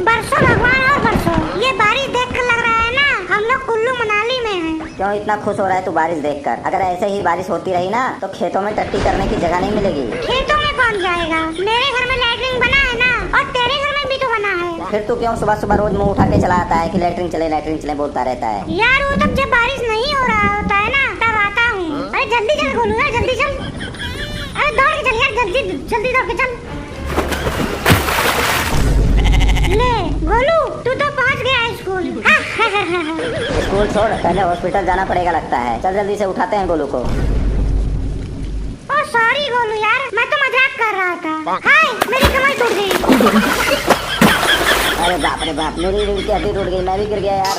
बरसों भगवान और बरसों। ये बारिश देखकर लग रहा है ना हम लोग कुल्लू मनाली में हैं। क्यों इतना खुश हो रहा है तू बारिश देखकर? अगर ऐसे ही बारिश होती रही ना तो खेतों में टट्टी करने की जगह नहीं मिलेगी। खेतों में कौन जाएगा? मेरे घर में लैट्रिन बना है ना, और तेरे घर में भी तो बना है। फिर तू क्यों सुबह सुबह रोज मुंह उठा के चला आता है कि लैट्रिन चले बोलता रहता है? यार वो तब जब बारिश नहीं हो रहा होता है ना तब आता हूँ। अरे जल्दी चल गोलू यार, जल्दी चल। अरे दौड़ के चल यार, जल्दी दौड़ के चल। ले गोलू तू तो पहुँच गया स्कूल। स्कूल छोड़, पहले हॉस्पिटल जाना पड़ेगा लगता है। चल जल्दी से उठाते हैं गोलू को। ओ सॉरी गोलू यार, मैं तो मजाक कर रहा था। हाय मेरी कमर टूट गई। अरे बाप रे बाप, मेरी रीढ़ की हड्डी टूट गई, मैं भी गिर गया यार।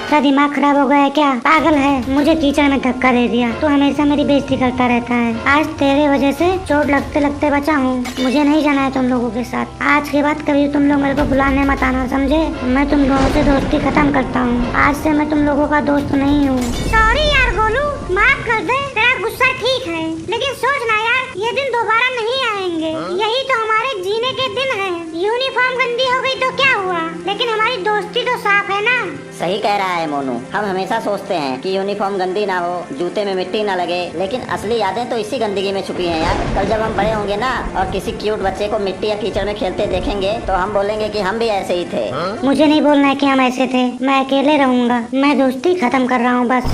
क्या दिमाग खराब हो गया है क्या? पागल है, मुझे कीचड़ में धक्का दे दिया। तू हमेशा मेरी बेइज्जती करता रहता है। आज तेरे वजह से चोट लगते लगते बचा हूँ। मुझे नहीं जाना है तुम लोगों के साथ। आज के बाद कभी तुम लोग मेरे को बुलाने मत आना, समझे? मैं तुम लोगों से दोस्ती खत्म करता हूँ। आज से मैं तुम लोगों का दोस्त नहीं हूँ। सॉरी यार गोलू, माफ कर दे। तेरा गुस्सा ठीक है, लेकिन सोचना यार ये दिन दोबारा नहीं आएंगे। यही तो हमारे जीने के दिन है। यूनिफॉर्म गंदी हो गई तो क्या हुआ, लेकिन हमारी दोस्ती तो साफ है ना। सही कह रहा है मोनू। हम हमेशा सोचते हैं कि यूनिफॉर्म गंदी ना हो, जूते में मिट्टी ना लगे, लेकिन असली यादें तो इसी गंदगी में छुपी हैं यार। कल जब हम बड़े होंगे ना और किसी क्यूट बच्चे को मिट्टी या कीचड़ में खेलते देखेंगे तो हम बोलेंगे कि हम भी ऐसे ही थे। मुझे नहीं बोलना है कि हम ऐसे थे। मैं अकेले रहूंगा। मैं दोस्ती खत्म कर रहा हूँ बस।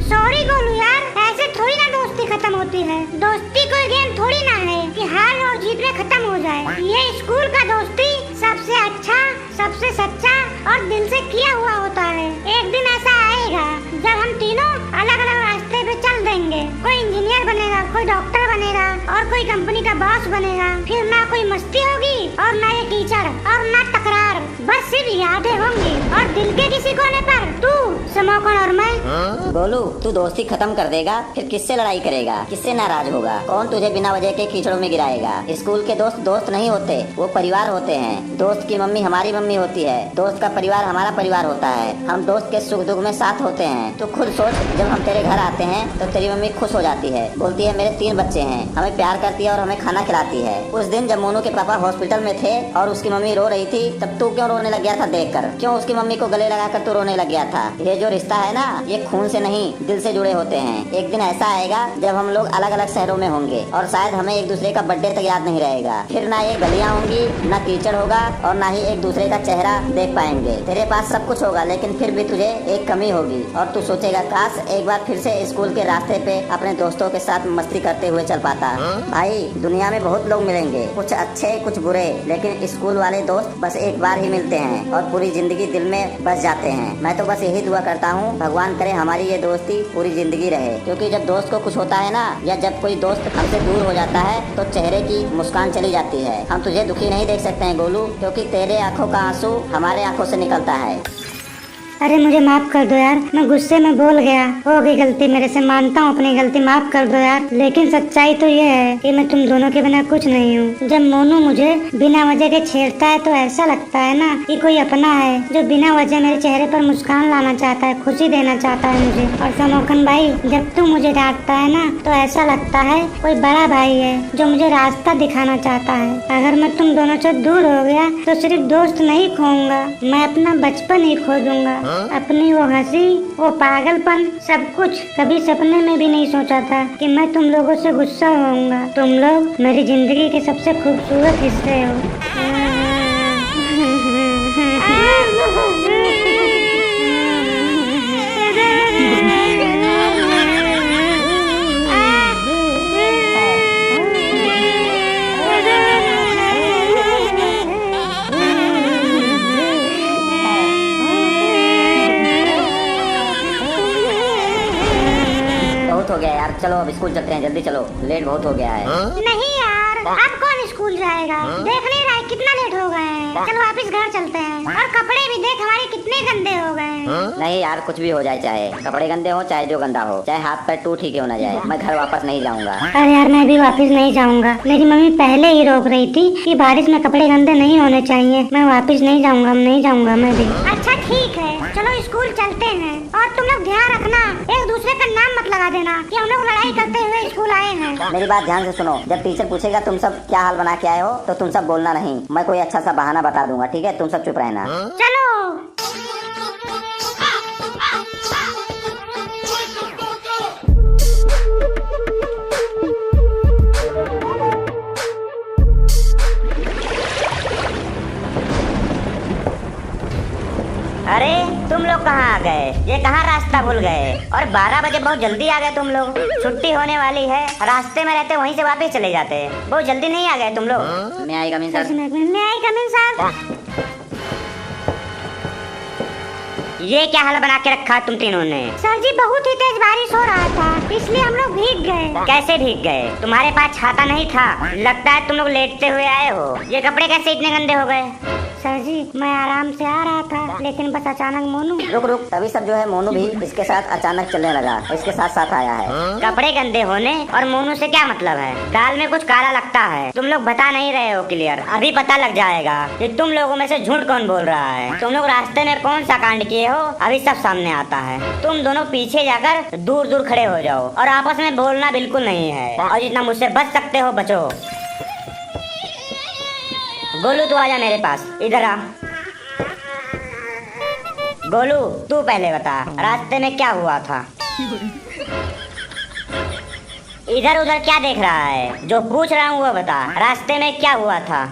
सॉरी गोलू यार, ऐसे थोड़ी ना दोस्ती खत्म होती है। दोस्ती कोई गेम थोड़ी ना है कि हार और जीत में खत्म हो जाए। ये स्कूल का दोस्ती सबसे अच्छा, सबसे सच्चा और दिल से किया हुआ होता है। एक दिन ऐसा आएगा जब हम तीनों अलग अलग रास्ते पे चल देंगे। कोई इंजीनियर बनेगा, कोई डॉक्टर बनेगा और कोई कंपनी का बॉस बनेगा। फिर ना कोई मस्ती होगी और ना ये कीचड़ और ना तकरार, बस सिर्फ यादें होंगी। और दिल के किसी कोने पर तू, समोकन और मैं। गोलू तू दोस्ती खत्म कर देगा, फिर किससे लड़ाई करेगा? किससे नाराज होगा? कौन तुझे बिना वजह के कीचड़ों में गिराएगा? स्कूल के दोस्त दोस्त नहीं होते, वो परिवार होते हैं। दोस्त की मम्मी हमारी मम्मी होती है, दोस्त का परिवार हमारा परिवार होता है। हम दोस्त के सुख दुख में साथ होते हैं। तो खुद सोच, जब हम तेरे घर आते हैं तो तेरी मम्मी खुश हो जाती है, बोलती है मेरे 3 बच्चे हैं, हमें प्यार करती है और हमें खाना खिलाती है। उस दिन जब मोनू के पापा हॉस्पिटल में थे और उसकी मम्मी रो रही थी, तब तू क्यों रोने लग गया था देखकर? क्यों उसकी मम्मी को गले लगाकर तू रोने लग गया था? ये जो रिश्ता है ना, ये खून से नहीं दिल से जुड़े होते हैं। एक दिन ऐसा आएगा जब हम लोग अलग अलग शहरों में होंगे और शायद हमें एक दूसरे का बर्थडे तक याद नहीं रहेगा। फिर ना ये गलियां होंगी, ना कीचड़ होगा और ना ही एक दूसरे का चेहरा देख पाएंगे। तेरे पास सब कुछ होगा लेकिन फिर भी तुझे एक कमी होगी और तू सोचेगा काश एक बार फिर से स्कूल के रास्ते पे अपने दोस्तों के साथ मस्ती करते हुए चल पाता। भाई दुनिया में बहुत लोग मिलेंगे, कुछ अच्छे कुछ बुरे, लेकिन स्कूल वाले दोस्त बस एक बार ही मिलते हैं और पूरी जिंदगी दिल में बस जाते हैं। मैं तो बस यही दुआ करता हूँ भगवान करे हमारी ये दोस्ती पूरी जिंदगी रहे, क्योंकि जब दोस्त को कुछ होता है ना, या जब कोई दोस्त हमसे दूर हो जाता है तो चेहरे की मुस्कान चली जाती है। हम तुझे दुखी नहीं देख सकते हैं गोलू, क्योंकि तेरे आंखों का आंसू हमारे आंखों से निकलता है। अरे मुझे माफ कर दो यार, मैं गुस्से में बोल गया। हो गई गलती मेरे से, मानता हूँ अपनी गलती, माफ कर दो यार। लेकिन सच्चाई तो ये है कि मैं तुम दोनों के बिना कुछ नहीं हूँ। जब मोनू मुझे बिना वजह के छेड़ता है तो ऐसा लगता है ना कि कोई अपना है जो बिना वजह मेरे चेहरे पर मुस्कान लाना चाहता है, खुशी देना चाहता है मुझे। और समोकन भाई, जब तू मुझे डांटता है ना तो ऐसा लगता है कोई बड़ा भाई है जो मुझे रास्ता दिखाना चाहता है। अगर मैं तुम दोनों से दूर हो गया तो सिर्फ दोस्त नहीं खोऊंगा, मैं अपना बचपन ही खो दूंगा। अपनी वो हंसी, वो पागलपन, सब कुछ। कभी सपने में भी नहीं सोचा था कि मैं तुम लोगों से गुस्सा होऊंगा। तुम लोग मेरी जिंदगी के सबसे खूबसूरत हिस्से हो। बहुत हो गया यार, चलो अब स्कूल चलते हैं, जल्दी चलो, लेट बहुत हो गया है। नहीं यार, अब कौन स्कूल जाएगा? देख नहीं रहा है कितना लेट हो गए हैं। चलो वापस घर चलते हैं। और कपड़े भी देख हमारे कितने गंदे हो गए हैं। नहीं यार, कुछ भी हो जाए, चाहे कपड़े गंदे हो चाहे जो गंदा हो, चाहे हाथ पैर टूट ही क्यों ना जाए, मैं घर वापस नहीं जाऊंगा। अरे यार मैं भी वापस नहीं जाऊंगा। मेरी मम्मी पहले ही रोक रही थी कि बारिश में कपड़े गंदे नहीं होने चाहिए। मैं वापस नहीं जाऊंगा, नहीं जाऊंगा मैं भी। अच्छा ठीक है, चलो स्कूल चलते हैं और तुम लोग ध्यान रखना, एक दूसरे का नाम मत लगा देना कि हम लोग लड़ाई करते हुए स्कूल आए हैं। मेरी बात ध्यान से सुनो, जब टीचर पूछेगा तुम सब क्या हाल बना के आए हो तो तुम सब बोलना नहीं, मैं कोई अच्छा सा बहाना बता दूंगा, ठीक है? तुम सब चुप रहना। चलो। अरे तुम लोग कहाँ आ गए? ये कहाँ रास्ता भूल गए? और 12 बजे बहुत जल्दी आ गए तुम लोग। छुट्टी होने वाली है, रास्ते में रहते वहीं से वापस चले जाते। बहुत जल्दी नहीं आ गए तुम लोग। मैं आई कमिंग सर। ये क्या हाल बना के रखा तुम तीनों ने? सर जी बहुत ही तेज बारिश हो रहा था, इसलिए हम लोग भीग गए। कैसे भीग गए? तुम्हारे पास छाता नहीं था, लगता है तुम लोग लेटते हुए आए हो। ये कपड़े कैसे इतने गंदे हो गए? सर जी मैं आराम से आ रहा था, लेकिन बस अचानक मोनू। रुक तभी सब जो है मोनू भी इसके साथ अचानक चलने लगा, इसके साथ साथ आया है। कपड़े गंदे होने और मोनू से क्या मतलब है? दाल में कुछ काला लगता है, तुम लोग बता नहीं रहे हो क्लियर। अभी पता लग जाएगा कि तुम लोगों में से झूठ कौन बोल रहा है। तुम लोग रास्ते में कौन सा कांड किए हो, अभी सब सामने आता है। तुम दोनों पीछे जाकर दूर दूर खड़े हो जाओ और आपस में बोलना बिल्कुल नहीं है, और जितना मुझसे बच सकते हो बचो। गोलू तू आजा मेरे पास, इधर आ। गोलू तू पहले बता, रास्ते में क्या हुआ था? इधर उधर क्या देख रहा है? जो पूछ रहा हूँ वो बता, रास्ते में क्या हुआ था?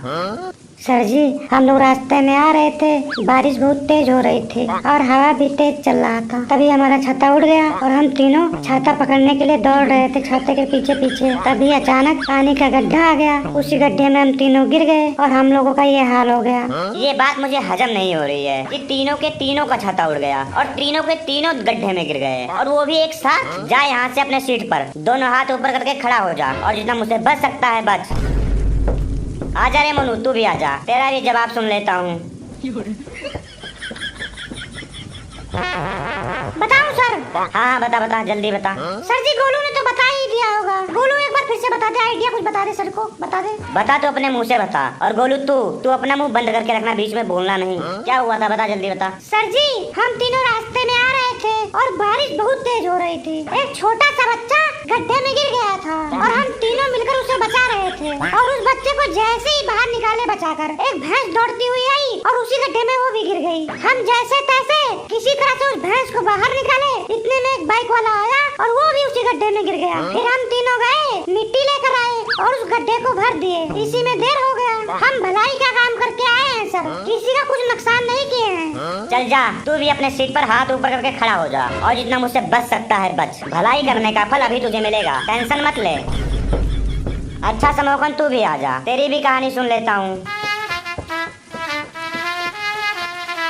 सर जी हम लोग रास्ते में आ रहे थे, बारिश बहुत तेज हो रही थी और हवा भी तेज चल रहा था। तभी हमारा छाता उड़ गया और हम तीनों छाता पकड़ने के लिए दौड़ रहे थे छाते के पीछे पीछे। तभी अचानक पानी का गड्ढा आ गया, उसी गड्ढे में हम तीनों गिर गए और हम लोगों का ये हाल हो गया। ये बात मुझे हजम नहीं हो रही है कि तीनों के तीनों का छाता उड़ गया और तीनों के तीनों गड्ढे में गिर गए, और वो भी एक साथ। जा यहाँ से अपने सीट पर दोनों हाथ ऊपर करके खड़ा हो जा, और जितना मुझसे बच सकता है बच। आजा रे मनु, तू भी आजा, तेरा भी जवाब सुन लेता हूँ। बताऊं सर? हाँ बता जल्दी बता। सर जी गोलू ने तो बता ही दिया होगा। गोलू एक बार फिर से बता दे, आइडिया कुछ बता दे सर को, बता दे। बता तो अपने मुंह से बता। और गोलू तू अपना मुंह बंद करके रखना, बीच में बोलना नहीं। क्या हुआ था बता, जल्दी बता। सर जी हम तीनों रास्ते में आ रहे थे और बारिश बहुत तेज हो रही थी। एक छोटा सा बच्चा गड्ढे में गिर गया था और हम तीनों मिलकर उसे बचा रहे थे, और उस बच्चे को जैसे ही बाहर निकाले बचाकर, एक भैंस दौड़ती हुई आई और उसी गड्ढे में वो भी गिर गई। हम जैसे तैसे किसी तरह से उस भैंस को बाहर निकाले, इतने में एक बाइक वाला आया और वो भी उसी गड्ढे में गिर गया। फिर हम तीनों गए, मिट्टी लेकर आए और उस गड्ढे को भर दिए। इसी में देर हो गया। हम भलाई का काम करके आए हैं सर, किसी का कुछ नुकसान नहीं किए हैं। चल जा, तू भी अपने सीट पर हाथ ऊपर करके खड़ा हो जा, और जितना मुझसे बच सकता है बच। भलाई करने का फल अभी तुझे मिलेगा, टेंशन मत ले। अच्छा समोकन तू भी आ जा, तेरी भी कहानी सुन लेता हूँ।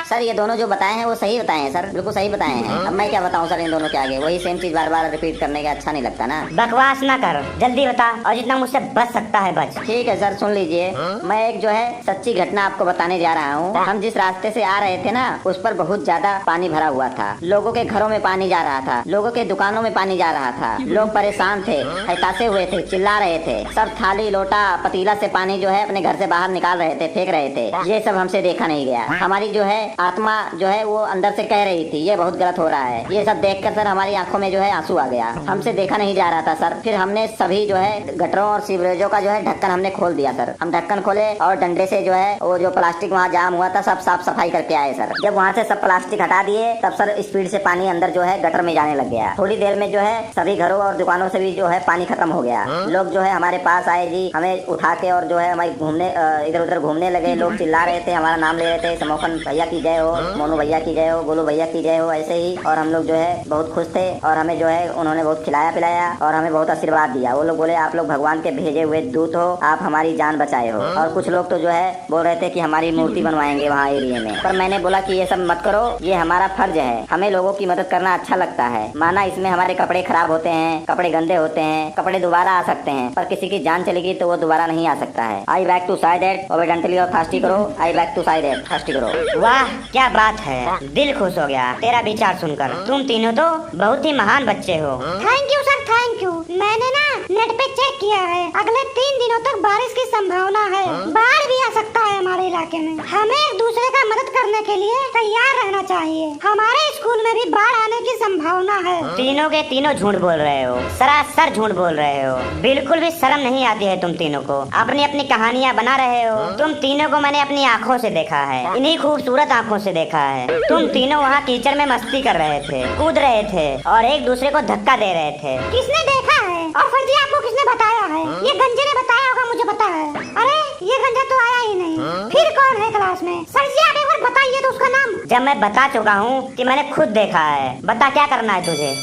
सर ये दोनों जो बताए हैं वो सही बताए हैं सर, बिल्कुल सही बताए हैं। अब मैं क्या बताऊं सर इन दोनों के आगे, वही सेम चीज बार बार रिपीट करने का अच्छा नहीं लगता ना। बकवास ना कर, जल्दी बता, और जितना मुझसे बच सकता है बच। ठीक है सर सुन लीजिए, मैं एक जो है सच्ची घटना आपको बताने जा रहा हूँ। हम जिस रास्ते से आ रहे थे ना, उस पर बहुत ज्यादा पानी भरा हुआ था। लोगों के घरों में पानी जा रहा था, लोगों के दुकानों में पानी जा रहा था। लोग परेशान थे, हताशे हुए थे, चिल्ला रहे थे। सब थाली लोटा पतीला से पानी जो है अपने घर से बाहर निकाल रहे थे, फेंक रहे थे। ये सब हमसे देखा नहीं गया। हमारी जो है आत्मा जो है वो अंदर से कह रही थी ये बहुत गलत हो रहा है। ये सब देखकर सर हमारी आंखों में जो है आंसू आ गया। हमसे देखा नहीं जा रहा था सर। फिर हमने सभी जो है गटरों और सीवरेजों का जो है ढक्कन हमने खोल दिया सर। हम ढक्कन खोले और डंडे से जो है वो जो प्लास्टिक वहाँ जाम हुआ था सब साफ सफाई करके आए सर। जब वहाँ से सब प्लास्टिक हटा दिए तब सर स्पीड से पानी अंदर जो है गटर में जाने लग गया। थोड़ी देर में जो है सभी घरों और दुकानों से भी जो है पानी खत्म हो गया। लोग जो है हमारे पास आए जी, हमें उठा के और जो है हमारे घूमने इधर उधर घूमने लगे। लोग चिल्ला रहे थे, हमारा नाम ले रहे थे, समोकन भैया की जय हो, मोनू भैया की जय हो, गोलू भैया की जय हो, ऐसे ही। और हम लोग जो है बहुत खुश थे और हमें जो है उन्होंने बहुत खिलाया पिलाया और हमें बहुत आशीर्वाद दिया। वो लोग बोले आप लोग भगवान के भेजे हुए दूत हो, आप हमारी जान बचाए हो। और कुछ लोग तो जो है बोल रहे थे कि हमारी मूर्ति बनवाएंगे वहाँ एरिया में। पर मैंने बोला कि ये सब मत करो, ये हमारा फर्ज है, हमें लोगों की मदद करना अच्छा लगता है। माना इसमें हमारे कपड़े खराब होते हैं, कपड़े गंदे होते हैं, कपड़े दोबारा आ सकते हैं, पर किसी की जान चलेगी तो वो दोबारा नहीं आ सकता है। I back to side at obediently और फास्टी करो, I back to side at फास्टी करो। वाह क्या बात है, दिल खुश हो गया तेरा विचार सुनकर। तुम तीनों तो बहुत ही महान बच्चे हो। Thank you sir, thank thank you. मैंने ना नेट पे चेक किया है, अगले 3 दिनों तक बारिश की संभावना है। बाढ़ भी आ सकता है हमारे इलाके में। हमें एक दूसरे का मदद करने के लिए तैयार रहना चाहिए। हमारे स्कूल में भी बाढ़ आने की संभावना है। तीनों के तीनों झूठ बोल रहे हो, सरासर झूठ बोल रहे हो। बिल्कुल भी शर्म नहीं आती है तुम तीनों को। अपनी अपनी कहानियाँ बना रहे हो। तुम तीनों को मैंने अपनी आँखों से देखा है, इन्हीं खूबसूरत आँखों से देखा है। तुम तीनों वहाँ कीचड़ में मस्ती कर रहे थे, कूद रहे थे और एक दूसरे को धक्का दे रहे थे। किसने देखा है? और फिर जी आपको किसने बताया है? ये गंजे ने बताया होगा, मुझे पता है। अरे ये गंजा तो आया ही नहीं। फिर कौन है क्लास में? सर जी आप एक बार बताइए तो उसका नाम। जब मैं बता चुका हूँ कि मैंने खुद देखा है, बता क्या करना है तुझे।